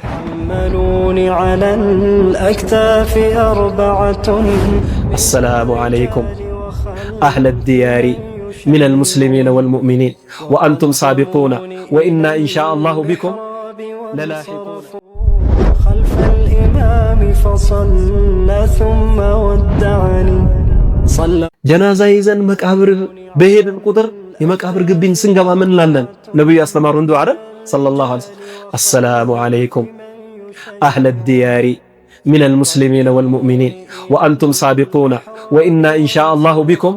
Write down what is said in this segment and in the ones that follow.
حملوني على الأكتاف أربعة. السلام عليكم أهل الديار من المسلمين والمؤمنين وأنتم سابقون وإنا إن شاء الله بكم للاحقون. خلف الإمام فصلى ثم ودعني. صلى جنازة يزن مقابر بهيد القدر يمقابر قبين سنقبا من لندن نبي أستمرون دعا صلى الله عليه وسلم. السلام عليكم أهل الديار من المسلمين والمؤمنين وأنتم سابقون وإنا إن شاء الله بكم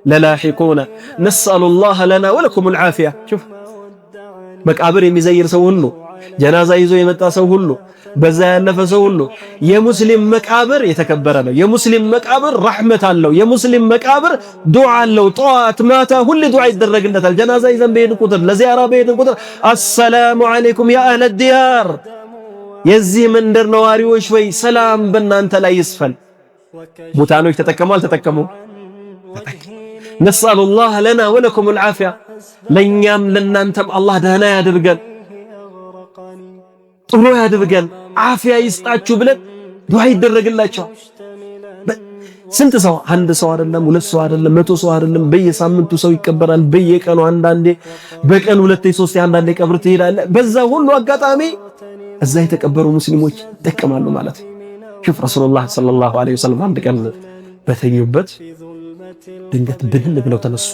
للاحقون. نسأل الله لنا ولكم العافية. شوف مقابر يمزير سو ሁሉ ጀናዛ ይዞ የመጣ ሰው ሁሉ በዛ ያለፈ ሰው ሁሉ የሙስሊም መቃብር የተከበረ ነው። የሙስሊም መቃብር ረህመት አለው። የሙስሊም መቃብር ዱዓ አለው። ጧት ማታ ሁሉ ዱዓ ይደረግለታል። ጀናዛ ይዘን በሄድን ቁጥር ለዚያራ በሄድን ቁጥር አሰላሙ አለይኩም ያ አህለ ዲያር የዚህ መንደር ነዋሪዎች ወይ ሰላም በእናንተ ላይ ይስፈን። ሙታኖች ተጠቀሙ አልተጠቀሙ? ነስአሉላህ ለና ወለኩም العافية ለኛም ለናንተም አላህ ደህና ያድርገን ጥሩ ያድርገን አፍያ ይስጣችሁ ብለን ዱዓ ይደረግላቸው። ስንት ሰው አንድ ሰው አይደለም ሁለት ሰው አይደለም 100 ሰው አይደለም በየሳምንቱ ሰው ይቀበራል። በየቀኑ አንዳንዴ በቀን ሁለቴ ሶስቴ አንዳንዴ ቀብር ትሄዳለህ። በዛ ሁሉ አጋጣሚ እዛ የተቀበሩ ሙስሊሞች ይጠቀማሉ ማለት ነው። ሹፍ ረሱላህ ሰለላሁ ዐለይሂ ወሰለም አንድ ቀን በተኙበት ድንገት ብድን ብለው ተነሱ።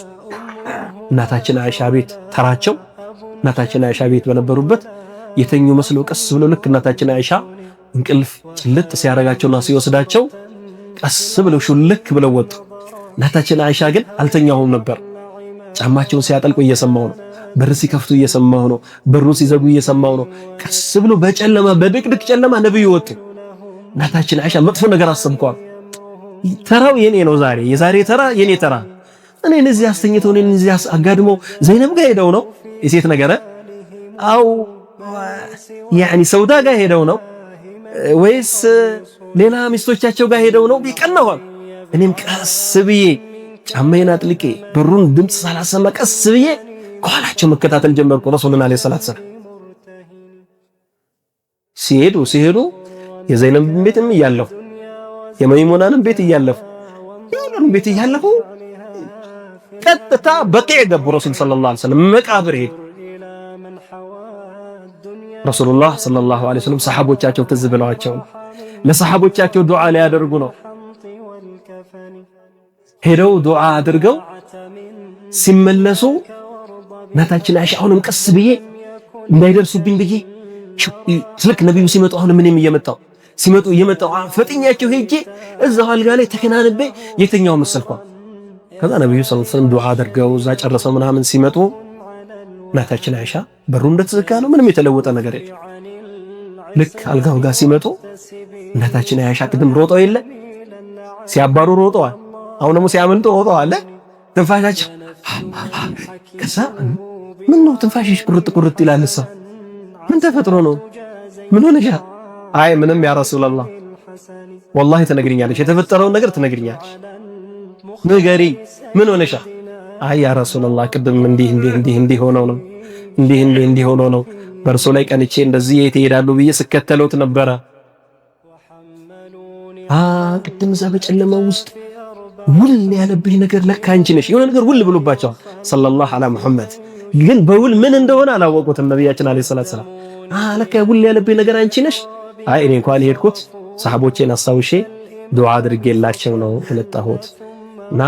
እናታችን አይሻ ቤት ተራቸው እናታችን አይሻ ቤት በነበሩበት የተኙ መስለው ቀስ ብለው ልክ እናታችን አይሻ እንቅልፍ ጭልጥ ሲያረጋቸውና ሲወስዳቸው ቀስ ብለው ሹልክ ብለው ወጡ። እናታችን አይሻ ግን አልተኛሁም ነበር። ጫማቸውን ሲያጠልቁ እየሰማው ነው። በር ሲከፍቱ እየሰማው ነው። በሩን ሲዘጉ እየሰማው ነው። ቀስ ብሎ በጨለማ በድቅድቅ ጨለማ ነብዩ ወጡ። እናታችን አይሻ መጥፎ ነገር አሰብኳል። ተራው የኔ ነው ዛሬ የዛሬ ተራ የኔ ተራ እኔ እዚህ አስተኝተው እኔ እዚህ አጋድመው ዘይነብ ጋር ሄደው ነው የሴት ነገር አው ያኒ ሰውዳ ጋር ሄደው ነው ወይስ ሌላ ሚስቶቻቸው ጋር ሄደው ነው ቢቀናዋል። እኔም ቀስ ብዬ ጫማዬን አጥልቄ በሩን ድምጽ ሳላሰማ ቀስ ብዬ ከኋላቸው መከታተል ጀመርኩ። ረሱላህ አለይሂ ሰላቱ ሰላም ሲሄዱ የዘይነብ ቤትም እያለፉ የመይሙናንም ቤት እያለፉ የሁሉንም ቤት እያለፉ ቀጥታ በቂዕ ገቡ። ረሱል ሰለላሁ ዐለይሂ ወሰለም መቃብር ሄዱ። ረሱላህ ሰለላሁ ዐለይሂ ወሰለም ሰሐቦቻቸው ትዝ ብለዋቸው ለሰሐቦቻቸው ዱዓ ሊያደርጉ ነው። ሄደው ዱዓ አድርገው ሲመለሱ እናታችን አይሻ አሁንም ቀስ ብዬ እንዳይደርሱብኝ ብዬ ስልክ ነብዩ ሲመጡ አሁንም እኔም እየመጣው ፈጥኛቸው ሄጄ እዛው አልጋ ላይ ተከናንቤ የተኛው መሰልኳ። ከዛ ነብዩ ሰለላሁ ዐለይሂ ወሰለም ዱዓ አድርገው እዛ ጨርሰው ምናምን ሲመጡ እናታችን አይሻ በሩ እንደተዘጋ ነው። ምንም የተለወጠ ነገር የለም። ልክ አልጋው ጋር ሲመጡ እናታችን አይሻ ቅድም ሮጠው የለ ሲያባሩ ሮጠዋል። አሁን ደግሞ ሲያመልጡ ሮጠዋል። ትንፋሻቸው ከዛ ምን ነው ትንፋሽሽ ቁርጥ ይላል። እሷ ምን ተፈጥሮ ነው ምን ሆነሻ? አይ ምንም ያ ረሱላህ ወላሂ ትነግሪኛለሽ፣ የተፈጠረውን ነገር ትነግሪኛለሽ። ንገሪ ምን ሆነሻ? አይ ያ ረሱላህ ቅድም እንዲህ ሆኖ ነው በእርሶ ላይ ቀንቼ እንደዚህ የት ይሄዳሉ ብዬ ስከተለውት ነበረ። ቅድም እዛ በጨለማው ውስጥ ውል ያለብኝ ነገር ለካ አንቺ ነሽ። የሆነ ነገር ውል ብሎባቸዋል። ሰለላሁ ዐላ ሙሐመድ ግን በውል ምን እንደሆነ አላወቁትም ነብያችን አለይሂ ሰላቱ ሰላም። ለካ ውል ያለብኝ ነገር አንቺ ነሽ። አይ እኔ እንኳን ሄድኩት ሰሐቦቼን አስታውሼ ዱዓ አድርጌላቸው ነው የመጣሁት እና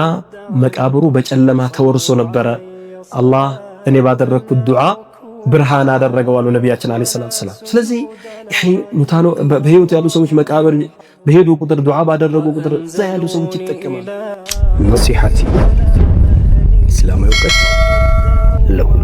መቃብሩ በጨለማ ተወርሶ ነበረ። አላህ እኔ ባደረኩት ዱዓ ብርሃን አደረገው አሉ ነብያችን አለይሂ ሰላቱ ሰላም። ስለዚህ ሙታኖ በህይወት ያሉ ሰዎች መቃብር በሄዱ ቁጥር ዱዓ ባደረጉ ቁጥር እዛ ያሉ ሰዎች ይጠቀማሉ። ነሲሐቲ እስላማዊ እውቀት ለሁሉ